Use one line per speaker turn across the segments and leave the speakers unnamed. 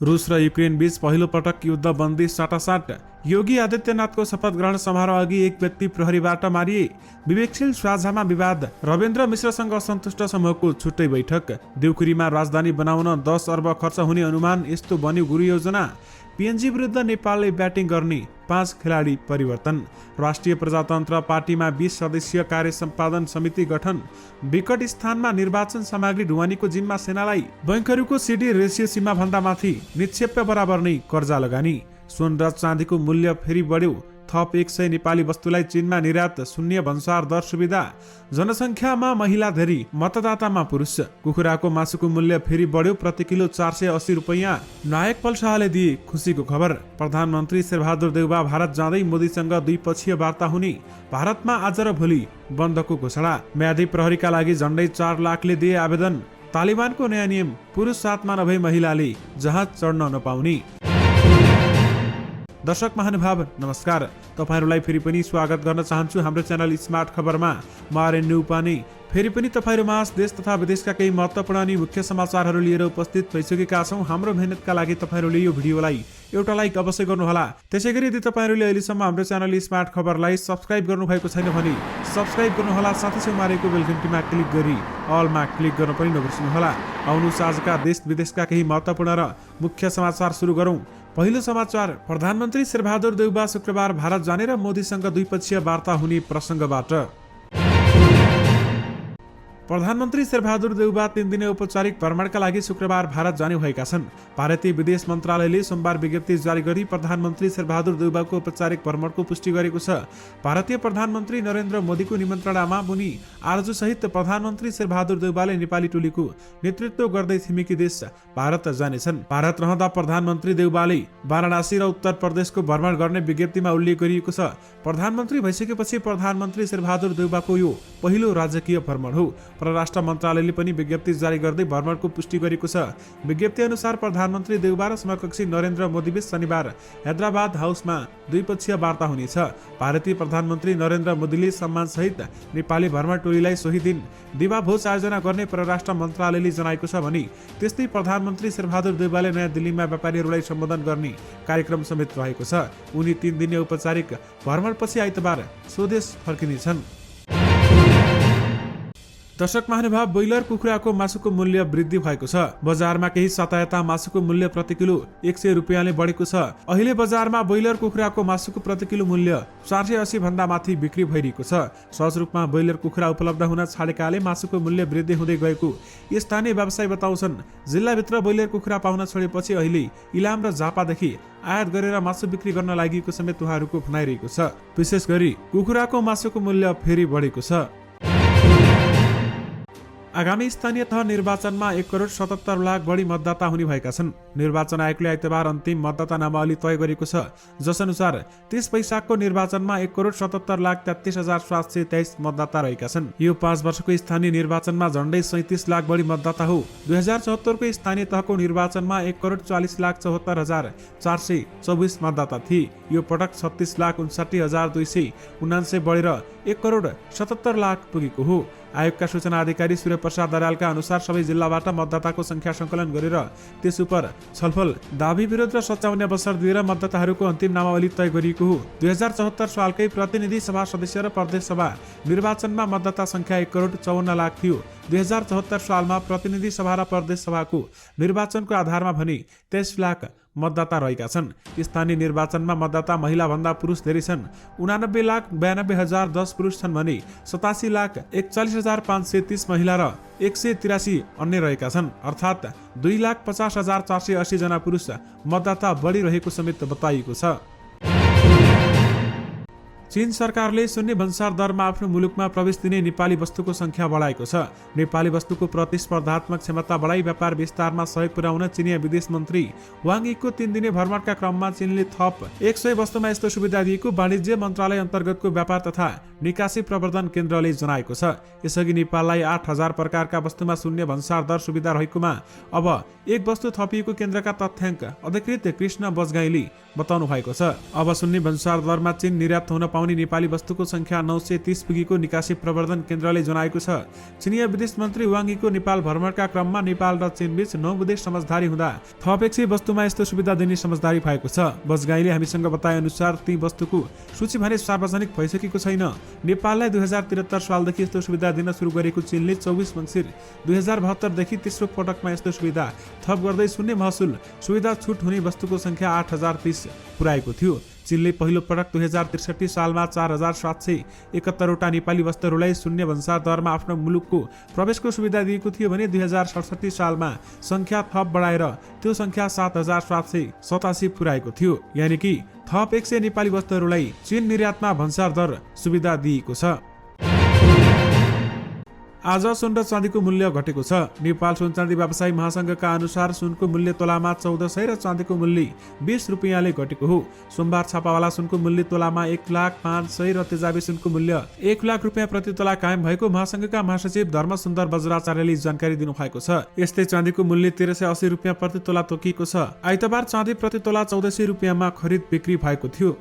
रूस र युक्रेन बीच पहिलो पटक युद्ध बन्दी साटासाट। योगी आदित्यनाथको शपथ ग्रहण समारोह अघि एक व्यक्ति प्रहरीबाट मारिए। विवेकशील साझामा विवाद। रविन्द्र मिश्रसँग असन्तुष्ट समूहको छुट्टै बैठक। देउखुरीमा राजधानी बनाउन 10 अर्ब खर्च हुने अनुमान, यस्तो बन्यो गुरु योजना। पिएनजी विरुद्ध नेपालले ब्याटिङ गर्ने 5 खेलाडी परिवर्तन। राष्ट्रिय प्रजातन्त्र पार्टीमा 20 सदस्यीय कार्य सम्पादन समिति गठन। विकट स्थानमा निर्वाचन सामग्री ढुवानीको जिम्मा सेनालाई। बैंकहरूको सिडी रेसियो सीमा भन्दा माथि, निक्षेप बराबर नै कर्जा लगानी। सोन र चाँदीको मूल्य फेरि बढ्यो। थप 100 नेपाली वस्तुलाई चीनमा निर्यात। शून्य भन्सार दर सुविधा। जनसङ्ख्यामा महिला धेरै, मतदातामा पुरुष। कुखुराको मासुको मूल्य फेरि बढ्यो, प्रति किलो 480 रुपैयाँ। नायक पल शाहले दिए खुसीको खबर। प्रधानमन्त्री शेरबहादुर देउबा भारत जाँदै मोदीसँग द्विपक्षीय वार्ता हुने। भारतमा आज र भोलि बन्दको घोषणा। म्यादी प्रहरीका लागि झण्डै 4 लाखले दिए आवेदन। तालिबानको नयाँ नियम, पुरुष साथमा नभई महिलाले जहाज चढ्न नपाउने। दर्शक महानुभाव नमस्कार, तपाईहरुलाई फेरि पनि स्वागत गर्न चाहन्छु हाम्रो च्यानल स्मार्ट खबरमा। म आर्यन उपाने फेरि पनि तपाईहरुमा देश तथा विदेशका केही महत्त्वपूर्ण अनि मुख्य समाचारहरू लिएर उपस्थित भइसकेका छौं। हाम्रो मेहनतका लागि तपाईहरुले यो भिडियोलाई एउटा लाइक अवश्य गर्नुहोला। त्यसैगरी यदि तपाईहरुले अहिलेसम्म हाम्रो च्यानल स्मार्ट खबरलाई सब्स्क्राइब गर्नुभएको छैन भने सब्स्क्राइब गर्नुहोला, साथै छेउमा रहेको बेल घण्टीमा क्लिक गरी अलमा क्लिक गर्न पनि नबिर्सनुहोला। आउनुहोस् आजका देश विदेशका केही महत्त्वपूर्ण र मुख्य समाचार सुरु गरौं। पहिलो समाचार, प्रधानमन्त्री शेरबहादुर देउबा शुक्रबार भारत जाने र मोदीसँग द्विपक्षीय वार्ता हुने प्रसङ्गबाट। प्रधानमन्त्री शेरबहादुर देउबा 3 दिने औपचारिक भ्रमणका लागि शुक्रबार भारत जाने भएका छन्। भारतीय विदेश मन्त्रालयले सोमबार विज्ञप्ति जारी गरी प्रधानमन्त्री शेरबहादुर देउबाको औपचारिक भ्रमणको पुष्टि गरेको छ। भारतीय प्रधानमन्त्री नरेन्द्र मोदीको निमन्त्रणामा उनी आरजूसहित प्रधानमन्त्री शेरबहादुर देउबाले नेपाली टोलीको नेतृत्व गर्दै छिमेकी देश भारत जानेछन्। भारत रहँदा प्रधानमन्त्री देउबाले वाराणसी र उत्तर प्रदेशको भ्रमण गर्ने विज्ञप्तिमा उल्लेख गरिएको छ। प्रधानमन्त्री भइसकेपछि प्रधानमन्त्री शेरबहादुर देउबाको यो पहिलो राजकीय भ्रमण हो। परराष्ट्र मन्त्रालयले पनि विज्ञप्ति जारी गर्दै भ्रमणको पुष्टि गरेको छ। विज्ञप्ति अनुसार प्रधानमन्त्री देउबा र समकक्षी नरेन्द्र मोदीबीच शनिबार हैदराबाद हाउसमा द्विपक्षीय वार्ता हुनेछ। भारतीय प्रधानमन्त्री नरेन्द्र मोदीले सम्मानसहित नेपाली भ्रमण टोलीलाई सोही दिन दिवा भोज आयोजना गर्ने परराष्ट्र मन्त्रालयले जनाएको छ भने त्यस्तै प्रधानमन्त्री शेरबहादुर देउबाले नयाँ दिल्लीमा व्यापारीहरूलाई सम्बोधन गर्ने कार्यक्रम समेत रहेको छ। उनी 3 दिने औपचारिक भ्रमणपछि आइतबार स्वदेश फर्किनेछन्। दर्शक महानुभाव, ब्रोइलर कुखुराको मासुको मूल्य वृद्धि भएको छ। बजारमा केही सतायता मासुको मूल्य प्रति किलो 100 रुपैयाँले बढेको छ। अहिले बजारमा ब्रोइलर कुखुराको मासुको प्रति किलो मूल्य 480 भन्दा माथि बिक्री भइरहेको छ। सहज रूपमा ब्रोइलर कुखुरा उपलब्ध हुन छाडेकाले मासुको मूल्य वृद्धि हुँदै गएको स्थानीय व्यवसायी बताउँछन्। जिल्लाभित्र ब्रोइलर कुखुरा पाउन छोडेपछि अहिले इलाम र झापादेखि आयात गरेर मासु बिक्री गर्न लागि समेत उहाँहरूको भनाइरहेको छ। विशेष गरी कुखुराको मासुको मूल्य फेरि बढेको छ। आगामी स्थानीय तह निर्वाचनमा 1,77,00,000 बढी मतदाता हुने भएका छन्। निर्वाचन आयोगले आइतबार अन्तिम मतदाता नामावली तय गरेको छ। जसअनुसार 30 वैशाखको निर्वाचनमा 1,77,33,723 मतदाता रहेका छन्। यो 5 वर्षको स्थानीय निर्वाचनमा झण्डै 37 लाख बढी मतदाता हो। 2074 को स्थानीय तहको निर्वाचनमा 1,40,74,424 मतदाता थिए। यो पटक 36,59,279 बढेर 1,77,00,000 पुगेको हो। आयोगका सूचना अधिकारी सूर्य प्रसाद दरालका अनुसार सबै जिल्लाबाट मतदाताको संख्या संकलन गरेर त्यस उप छलफल, दाबी विरोध र सच्याउने अवसर दिएर मतदाताहरूको अन्तिम नामावली तय गरिएको हो। 2074 सालकै प्रतिनिधि सभा सदस्य र प्रदेश सभा निर्वाचनमा मतदाता संख्या 1,54,00,000 थियो। 2074 सालमा प्रतिनिधि सभा र प्रदेश सभाको निर्वाचनको आधारमा भने 23 लाख मतदाता रहेका छन्। स्थानीय निर्वाचनमा मतदाता महिला भन्दा पुरुष धेरै छन्। 89,92,010 पुरुष छन् भने 87,41,530 महिला र 183 अन्य रहेका छन्। अर्थात् 2,50,480 जना पुरुष मतदाता बढी रहेको समेत बताइएको छ। चीन सरकारले शून्य भन्सार दरमा आफ्नो मुलुकमा प्रवेश दिने नेपाली वस्तुको संख्या बढाएको छ। नेपाली वस्तुको प्रतिस्पर्धात्मक क्षमता बढाई व्यापार विस्तारमा सहयोग पुर्याउन चिनिया विदेश मन्त्री वाङ यीको 3 दिने भ्रमणका क्रममा चीनले थप 100 वस्तुमा यस्तो सुविधा दिएको वाणिज्य मन्त्रालय अन्तर्गतको व्यापार तथा निकासी प्रवर्धन केन्द्रले जनाएको छ। यसअघि नेपाललाई 8,000 प्रकारका वस्तुमा शून्य भन्सार दर सुविधा रहेकोमा अब एक वस्तु थपिएको केन्द्रका तथ्याङ्क अधिकृत कृष्ण बजगाईले बताउनु भएको छ। अब शून्य भन्सार दरमा चीन निर्यात हुन पाउने नेपाली वस्तुको संख्या 930 पुगेको निकासी प्रवर्धन केन्द्रले जनाएको छ। चिनिया विदेश मन्त्री वाङ यीको नेपाल भ्रमणका क्रममा नेपाल र चीनबीच 9 बुँदे समझदारी हुँदा थप 100 वस्तुमा यस्तो सुविधा दिने समझदारी भएको छ। बजगाईले हामीसँग बताए अनुसार ती वस्तुको सूची भने सार्वजनिक भइसकेको छैन। नेपाललाई 2073 सालदेखि यस्तो सुविधा दिन सुरु गरेको चीनले 24 मङ्सिर 2072 देखि तेस्रो पटकमा यस्तो सुविधा थप गर्दै शून्य महसुल सुविधा छुट हुने वस्तुको संख्या 8030 पुर्याएको थियो। चीनले पहिलो पटक 2063 सालमा 4771 वटा नेपाली वस्तुहरूलाई शून्य भन्सार दरमा आफ्नो मुलुकको प्रवेशको सुविधा दिएको थियो भने 2067 सालमा संख्या थप बढाएर त्यो संख्या 7787 पुर्याएको थियो। यानि कि थप 100 नेपाली वस्तुहरूलाई चीन निर्यातमा भन्सार दर सुविधा दिएको छ। आज सुन र चाँदीको मूल्य घटेको छ। नेपाल सुन चाँदी व्यवसायी महासंघका अनुसार सुनको मूल्य तोलामा 1400 र चाँदीको मूल्य 20 रुपियाँले घटेको हो। सोमबार छापावाला सुनको मूल्य तोलामा 1,05,000 र तेजाबी सुनको मूल्य 1 लाख रुपियाँ प्रति तोला कायम भएको महासंघका महासचिव धर्मसुन्दर बज्राचार्यले जानकारी दिनुभएको छ। यस्तै चाँदीको मूल्य 1380 रुपियाँ प्रति तोला तोकिएको छ। आइतबार चाँदी प्रति तोला 1400 रुपियाँमा खरिद बिक्री भएको थियो।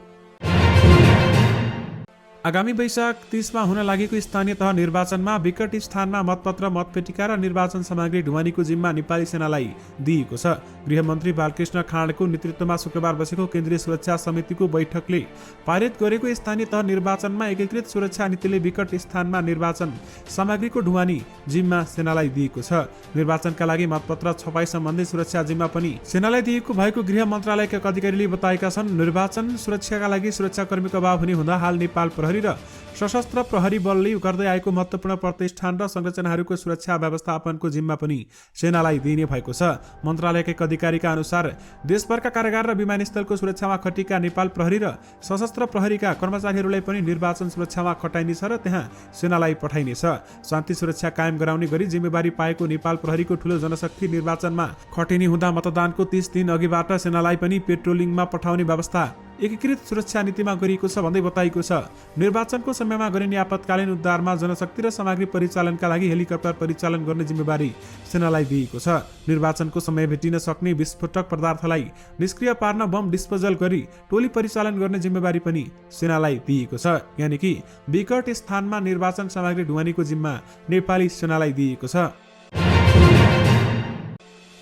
आगामी वैशाख 30 मा हुन लागेको स्थानीय तह निर्वाचनमा विकट स्थानमा मतपत्र मतपेटिका र निर्वाचन सामग्री ढुवानीको जिम्मा नेपाली सेनालाई दिएको छ। गृहमन्त्री बालकृष्ण खाँडको नेतृत्वमा शुक्रबार बसेको केन्द्रीय सुरक्षा समितिको बैठकले पारित गरेको स्थानीय तह निर्वाचनमा एकीकृत सुरक्षा नीतिले विकट स्थानमा निर्वाचन सामग्रीको ढुवानी जिम्मा सेनालाई दिएको छ। निर्वाचनका लागि मतपत्र छपाई सम्बन्धी सुरक्षा जिम्मा पनि सेनालाई दिएको भएको गृह मन्त्रालयका अधिकारीले बताएका छन्। निर्वाचन सुरक्षाका लागि सुरक्षाकर्मीको अभाव हुने हुँदा हाल नेपाल प्रहरी र सशस्त्र प्रहरी बलले गर्दै आएको महत्त्वपूर्ण प्रतिष्ठान र संरचनाहरूको सुरक्षा व्यवस्थापनको जिम्मा पनि सेनालाई दिइने भएको छ। मन्त्रालयका अधिकारीका अनुसार देशभरका कारागार र विमानस्थलको सुरक्षामा खटिएका नेपाल प्रहरी र सशस्त्र प्रहरीका कर्मचारीहरूलाई पनि निर्वाचन सुरक्षामा खटाइनेछ र त्यहाँ सेनालाई पठाइनेछ। शान्ति सुरक्षा कायम गराउने गरी जिम्मेवारी पाएको नेपाल प्रहरीको ठूलो जनशक्ति निर्वाचनमा खटिने हुँदा मतदानको 30 दिन अघिबाट सेनालाई पनि पेट्रोलिङमा पठाउने व्यवस्था एकीकृत सुरक्षा नीतिमा गरिएको छ भन्दै बताइएको छ। निर्वाचनको समयमा गरिने आपतकालीन उद्धारमा जनशक्ति र सामग्री परिचालनका लागि हेलिकप्टर परिचालन गर्ने जिम्मेवारी सेनालाई दिएको छ। निर्वाचनको समय भेटिन सक्ने विस्फोटक पदार्थलाई निष्क्रिय पार्न बम डिस्पोजल गरी टोली परिचालन गर्ने जिम्मेवारी पनि सेनालाई दिएको छ। यानि कि विकट स्थानमा निर्वाचन सामग्री ढुवानीको जिम्मा नेपाली सेनालाई दिएको छ।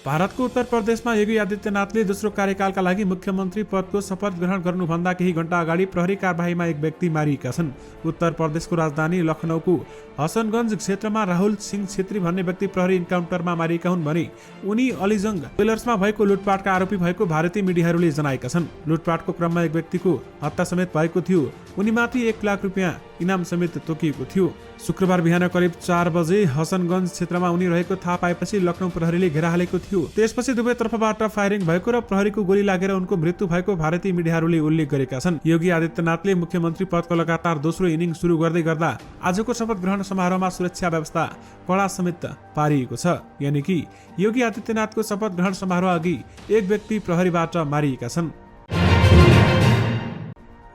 भारतको उत्तर प्रदेशमा योगी आदित्यनाथले दोस्रो कार्यकालका लागि मुख्यमन्त्री पदको शपथ ग्रहण गर्नुभन्दा केही घण्टा अगाडि प्रहरी कारबाहीमा एक व्यक्ति मारिएका छन्। उत्तर प्रदेशको राजधानी लखनऊको हसनगञ्ज क्षेत्रमा राहुल सिंह छेत्री भन्ने व्यक्ति प्रहरी इन्काउन्टरमा मारिएका हुन् भने उनी अलिजङ ज्वेलर्समा भएको लुटपाटका आरोपी भएको भारतीय मिडियाहरूले जनाएका छन्। लुटपाटको क्रममा एक व्यक्तिको हत्या समेत भएको थियो। उनीमाथि 1 लाख रुपियाँ इनाम समेत तोकिएको थियो। शुक्रबार बिहान करिब 4 बजे हसनगञ्ज क्षेत्रमा उनी रहेको थाहा पाएपछि लखनऊ प्रहरीले घेरा हालेको थियो। त्यसपछि दुवै तर्फबाट फायरिङ भएको र प्रहरीको गोली लागेर उनको मृत्यु भएको भारतीय मिडियाहरूले उल्लेख गरेका छन्। योगी आदित्यनाथले मुख्यमन्त्री पदको लगातार दोस्रो इनिङ सुरु गर्दै गर्दा आजको शपथ ग्रहण समारोहमा सुरक्षा व्यवस्था कडा समेत पारिएको छ। यानि कि योगी आदित्यनाथको शपथ ग्रहण समारोह अघि एक व्यक्ति प्रहरीबाट मारिएका छन्।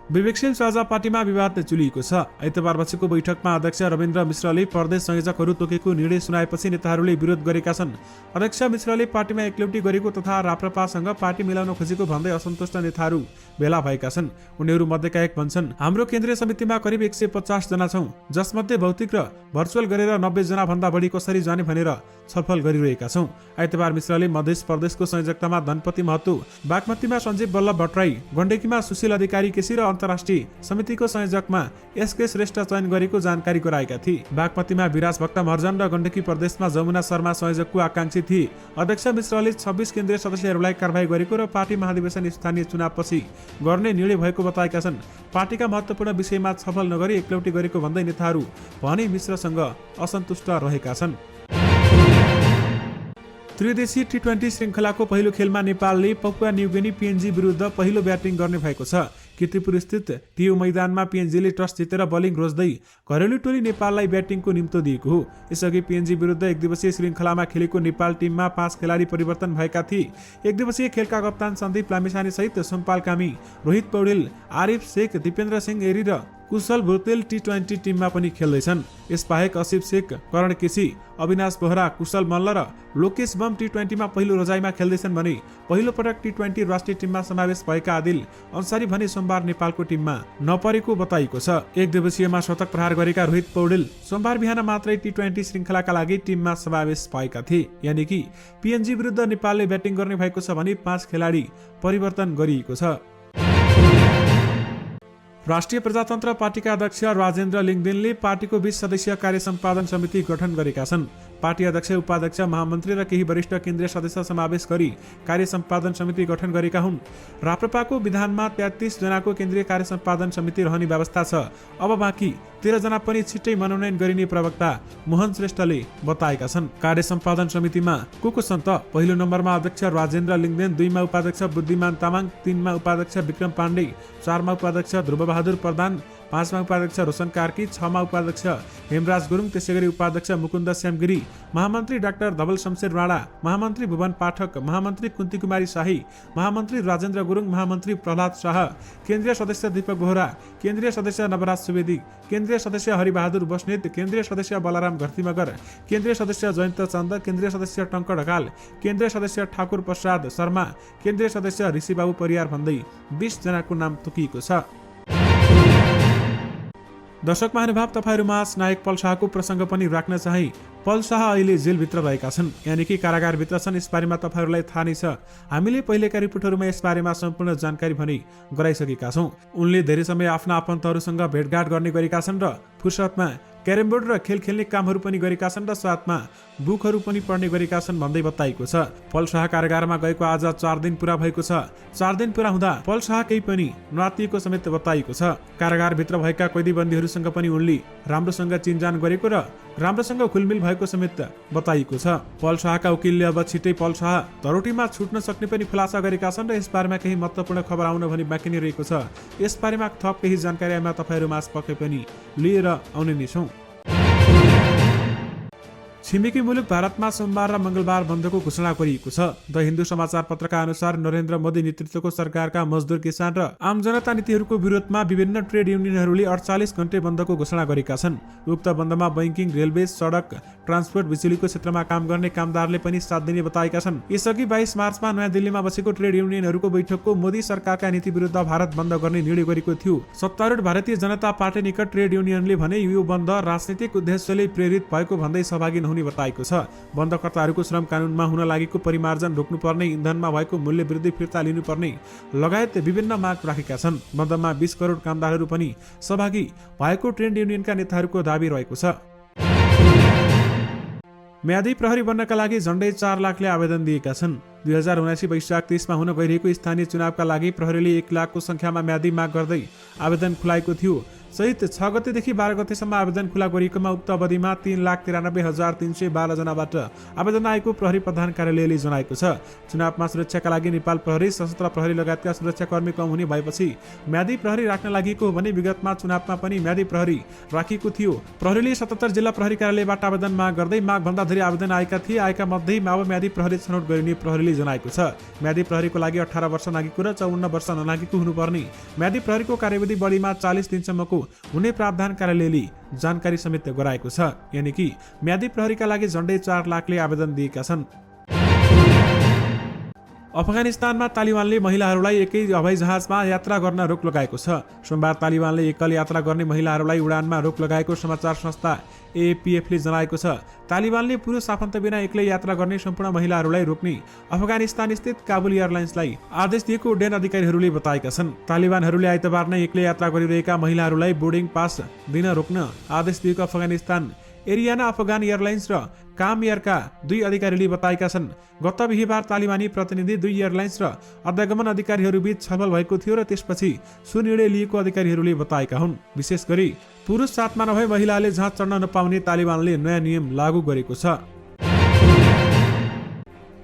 विवेकशील साझा पार्टीमा विवाद चुलिएको छ। आइतबार बसेको बैठकमा अध्यक्ष रविन्द्र मिश्रले प्रदेश संयोजकहरू तोकेको निर्णय सुनाएपछि नेताहरूले विरोध गरेका छन्। अध्यक्ष मिश्रले पार्टीमा एक्लौटी गरेको तथा राप्रपासँग पार्टी मिलाउन खोजेको भन्दै असन्तुष्ट नेताहरू भेला भएका छन्। उनीहरू मध्येका एक भन्छन्, हाम्रो केन्द्रीय समितिमा करिब 150 जना छौं, जसमध्ये भौतिक र भर्चुअल गरेर 90 जना भन्दा बढी कसरी जाने भनेर छलफल गरिरहेका छौं। आइतबार मिश्रले मध्य प्रदेशको संयोजकतामा धनपति महतो, बागमतीमा सञ्जीव बल्लभ भट्टराई, गण्डकीमा सुशील अधिकारी केसी र अन्तर्राष्ट्रिय समितिको संयोजकमा एसके श्रेष्ठ चयन गरेको जानकारी गराएका थिए। बागमतीमा विराज भक्त महर्जन र गण्डकी प्रदेशमा जमुना शर्मा संयोजकको आकांक्षी थिए। अध्यक्ष मिश्रले 26 केन्द्रीय सदस्यहरूलाई कारबाही गरेको र पार्टी महाधिवेशन स्थानीय चुनावपछि गर्ने निर्णय भएको बताएका छन्। पार्टीका महत्त्वपूर्ण विषयमा छलफल नगरी एक्लौटी गरेको भन्दै नेताहरू भने मिश्रसँग असन्तुष्ट रहेका छन्। त्रिदेशीय टी20 श्रृङ्खलाको पहिलो खेलमा नेपालले पपुवा न्युगिनी पिएनजी विरुद्ध पहिलो ब्याटिङ गर्ने भएको छ। किर्तिपुर स्थित टियु मैदानमा पिएनजीले टस जितेर बलिङ रोज्दै घरेलु टोली नेपाललाई ब्याटिङको निम्तो दिएको हो। यसअघि पिएनजी विरुद्ध एक दिवसीय श्रृङ्खलामा खेलेको नेपाल टिममा 5 खेलाडी परिवर्तन भएका थिए। एक दिवसीय खेलका कप्तान सन्दीप लामिछाने सहित सोमपाल कामी, रोहित पौडेल, आरिफ शेख, दिपेन्द्र सिंह एरी र कुशल भुतेल टी20 टिममा पनि खेल्दैछन्। यसबाहेक असिफ शेख, करण केसी, अविनाश बोहरा, कुशल मल्ल र लोकेश बम टी20मा पहिलो रोजाइमा खेल्दैछन् भने पहिलो पटक टी20 राष्ट्रिय टिममा समावेश भएका आदिल अन्सारी भने सोमबार नेपालको टिममा नपरेको बताइएको छ। एक दिवसीयमा शतक प्रहार गरेका रोहित पौडेल सोमबार बिहान मात्रै टी20 श्रृङ्खलाका लागि टिममा समावेश भएका थिए। यानि कि पीएनजी विरुद्ध नेपालले ब्याटिङ गर्ने भएको छ भने 5 खेलाडी परिवर्तन गरिएको छ। राष्ट्रिय प्रजातन्त्र पार्टीका अध्यक्ष राजेन्द्र लिङदेनले पार्टीको 20 सदस्यीय कार्य सम्पादन समिति गठन गरेका छन्। पार्टी अध्यक्ष, उपाध्यक्ष, महामन्त्री र केही वरिष्ठ केन्द्रीय सदस्य समावेश गरी कार्य सम्पादन समिति गठन गरेका हुन्। राप्रपाको विधानमा 33 जनाको केन्द्रीय कार्य सम्पादन समिति रहने व्यवस्था छ। अब बाँकी 13 जना पनि छिट्टै मनोनयन गरिने प्रवक्ता मोहन श्रेष्ठले बताएका छन्। कार्य सम्पादन समितिमा को छन् त? पहिलो नम्बरमा अध्यक्ष राजेन्द्र लिङदेन, 2 मा उपाध्यक्ष बुद्धिमान तामाङ, 3 मा उपाध्यक्ष विक्रम पाण्डे, 4 मा उपाध्यक्ष ध्रुवबहादुर प्रधान, 5 मा उपाध्यक्ष रोशन कार्की, 6 मा उपाध्यक्ष हेमराज गुरुङ, त्यसैगरी उपाध्यक्ष मुकुन्द श्यामगिरी, महामन्त्री डाक्टर धवल शमशेर राणा, महामन्त्री भुवन पाठक, महामन्त्री कुन्ती कुमारी शाही, महामन्त्री राजेन्द्र गुरुङ, महामन्त्री प्रहलाद शाह, केन्द्रीय सदस्य दीपक बोहरा, केन्द्रीय सदस्य नवराज सुवेदी, केन्द्रीय सदस्य हरिबहादुर बस्नेत, केन्द्रीय सदस्य बलराम घरतीमगर, केन्द्रीय सदस्य जयन्त चन्द, केन्द्रीय सदस्य टङ्क ढकाल, केन्द्रीय सदस्य ठाकुर प्रसाद शर्मा, केन्द्रीय सदस्य ऋषिबाबु परियार भन्दै 20 जनाको नाम तोकिएको छ। दर्शक महानुभाव, तपाईहरुमा नायक पल शाहको प्रसङ्ग पनि राख्न चाहे। पल शाह अहिले जेलभित्र रहेका छन्, यानि कि कारागारभित्र छन्। यसबारेमा तपाईहरुलाई थाहा नै छ। हामीले पहिलेका रिपोर्टहरूमा यसबारेमा सम्पूर्ण जानकारी भने गराइसकेका छौं। उनले धेरै समय आफ्ना आफन्तहरूसँग भेटघाट गर्ने गरेका छन् र फुर्सदमा क्यारम बोर्ड र खेल खेल्ने कामहरू पनि गरेका छन् र साथमा बुकहरू पनि पढ्ने गरेका छन् भन्दै बताइएको छ। पल शाह कारागारमा गएको आज 4 दिन पूरा भएको छ। 4 दिन पूरा हुँदा पल शाह केही पनि नआत्तिएको समेत बताइएको छ। कारागारभित्र भएका कैदी बन्दीहरूसँग पनि उनले राम्रोसँग चिनजान गरेको र राम्रोसँग खुलमिल भएको समेत बताइएको छ। पल शाहका वकिलले अब छिट्टै पल शाह धरोटीमा छुट्न सक्ने पनि खुलासा गरेका छन् र यसबारेमा केही महत्त्वपूर्ण खबर आउन भने बाँकी नै रहेको छ। यसबारेमा थप केही जानकारीमा तपाईहरुमा पक्कै पनि लिएर आउने नै छौं। छिमेकी मुलुक भारतमा सोमबार र मंगलबार बन्दको घोषणा गरिएको छ। द हिन्दू समाचार पत्रका अनुसार नरेन्द्र मोदी नेतृत्वको सरकारका मजदुर, किसान र आम जनता नीतिहरूको विरोधमा विभिन्न ट्रेड युनियनहरूले 48 घण्टे बन्दको घोषणा गरेका छन्। उक्त बन्दमा बैंकिङ, रेलवे, सडक, ट्रान्सपोर्ट, बिजुलीको क्षेत्रमा काम गर्ने कामदारले पनि साथ दिने बताएका छन्। यसअघि 22 मार्चमा नयाँ दिल्लीमा बसेको ट्रेड युनियनहरूको बैठकको मोदी सरकारका नीति विरुद्ध भारत बन्द गर्ने निर्णय गरेको थियो। सत्तारूढ भारतीय जनता पार्टी निकट ट्रेड युनियनले भने यो बन्द राजनीतिक उद्देश्यले प्रेरित भएको भन्दै सहभागी नहुने बताएको छ। बन्दकर्ताहरूको श्रम कानूनमा हुन लागेको परिमार्जन रोक्नुपर्ने, इन्धनमा भएको मूल्य वृद्धि फिर्ता लिनुपर्ने लगायत विभिन्न माग राखेका छन्। बन्दमा 20 करोड कामदारहरू पनि सहभागी भएको ट्रेड युनियनका नेताहरूको दाबी रहेको छ। म्यादी प्रहरी बन्नका लागि झण्डै 4 लाखले आवेदन दिएका छन्। 2079 वैशाख 30 मा हुन गइरहेको स्थानीय चुनावका लागि प्रहरीले 1 लाखको संख्यामा म्यादी माग गर्दै आवेदन खुलाएको थियो। सहित 6 गतेदेखि 12 गतेसम्म आवेदन खुला गरिएकोमा उक्त अवधिमा 3,93,312 जनाबाट आवेदन आएको प्रहरी प्रधान कार्यालयले जनाएको छ। चुनावमा सुरक्षाका लागि नेपाल प्रहरी, सशस्त्र प्रहरी लगायतका सुरक्षाकर्मी कम हुने भएपछि म्यादी प्रहरी राख्न लागेको हो भने विगतमा चुनावमा पनि म्यादी प्रहरी राखिएको थियो। प्रहरीले 77 जिल्ला प्रहरी कार्यालयबाट आवेदन माग गर्दै मागभन्दा धेरै आवेदन आएका थिए। आएका मध्ये अब म्यादी प्रहरी छनौट गरिने प्रहरीले जनाएको छ। म्यादी प्रहरीको लागि 18 वर्ष नागेको र 54 वर्ष ननागेको हुनुपर्ने म्यादी प्रहरीको कार्यविधि बढीमा 40 दिनसम्मको हुने प्रावधान कार्यालयले जानकारी समेत गराएको छ। यानि कि म्यादी प्रहरीका लागि झण्डै 4 लाखले आवेदन दिएका छन्। अफगानिस्तानमा तालिबानले महिलाहरूलाई एकै हवाई जहाजमा यात्रा गर्न रोक लगाएको छ। सोमबार तालिबानले एकल यात्रा गर्ने महिलाहरूलाई उडानमा रोक लगाएको समाचार संस्था एएपीएफले जनाएको छ। तालिबानले पुरुष आफन्त बिना एक्लै यात्रा गर्ने सम्पूर्ण महिलाहरूलाई रोक्ने अफगानिस्तान स्थित काबुल एयरलाइन्सलाई आदेश दिएको उड्डयन अधिकारीहरूले बताएका छन्। तालिबानहरूले आइतबार नै एक्लै यात्रा गरिरहेका महिलाहरूलाई बोर्डिङ पास दिन रोक्न आदेश दिएको अफगानिस्तान एरियाना अफगान एयरलाइन्स र काम एयरका 2 अधिकारीले बताएका छन्। गत बिहीबार तालिबानी प्रतिनिधि, 2 एयरलाइन्स र अध्यागमन अधिकारीहरू बीच छलफल भएको थियो र त्यसपछि सुनिर्णय लिएको अधिकारीहरूले बताएका हुन्। विशेष गरी पुरुष साथमा नभए महिलाले जहाज चढ्न नपाउने तालिबानले नयाँ नियम लागू गरेको छ।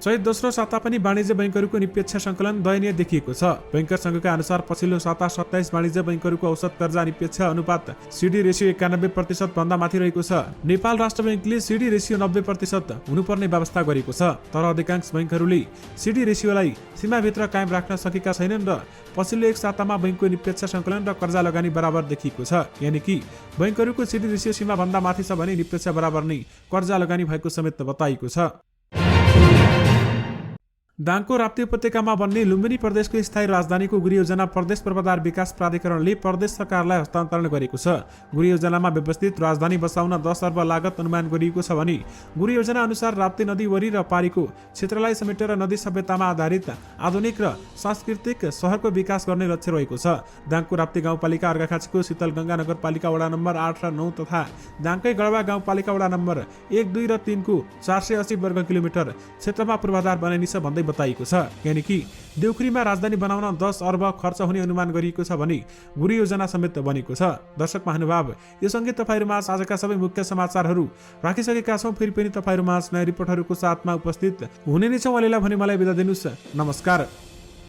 चैत दोस्रो साता पनि वाणिज्य बैंकहरूको निरपेक्ष सङ्कलन दयनीय देखिएको छ। बैंकर संघका अनुसार पछिल्लो साता 27 वाणिज्य बैंकहरूको औसत कर्जा निरपेक्ष अनुपात सिडी रेसियो 91% भन्दा माथि रहेको छ। नेपाल राष्ट्र बैंकले सिडी रेसियो 90% हुनुपर्ने व्यवस्था गरेको छ, तर अधिकांश बैंकहरूले सिडी रेसियोलाई सीमाभित्र कायम राख्न सकेका छैनन् र पछिल्लो एक सातामा बैंकको निरपेक्ष सङ्कलन र कर्जा लगानी बराबर देखिएको छ। यानि कि बैंकहरूको सिडी रेसियो सीमा भन्दा माथि छ भने निरपेक्ष बराबर नै कर्जा लगानी भएको समेत बताइएको छ। दाङको राप्ती उपत्यकामा बन्ने लुम्बिनी प्रदेशको स्थायी राजधानीको गृह योजना प्रदेश पूर्वाधार विकास प्राधिकरणले प्रदेश सरकारलाई हस्तान्तरण गरेको छ। गृह योजनामा व्यवस्थित राजधानी बसाउन 10 अर्ब लागत अनुमान गरिएको छ भने गृह योजना अनुसार राप्ती नदी वरी र पारीको क्षेत्रलाई समेटेर नदी सभ्यतामा आधारित आधुनिक र सांस्कृतिक शहरको विकास गर्ने लक्ष्य रहेको छ। दाङको राप्ती गाउँपालिका अर्घाखाँचीको शीतलगङ्गा नगरपालिका वडा नम्बर 8 र 9 तथा दाङकै गढवा गाउँपालिका वडा नम्बर 1, 2 र 3 को 480 वर्ग किलोमिटर क्षेत्रमा पूर्वाधार बनाइनेछ भन्दै बताइएको छ। यानि कि देउखुरीमा राजधानी बनाउन 10 अर्ब खर्च हुने अनुमान गरिएको छ भने गृह योजना समेत बनेको छ। दर्शक महानुभाव, यो सँगै तपाईहरुमा आजका सबै मुख्य समाचारहरू राखिसकेका छौं। फेरि पनि तपाईहरुमा नयाँ रिपोर्टहरूको साथमा उपस्थित हुने नै छौं। अहिलेलाई भने मलाई बिदा दिनुस्। नमस्कार।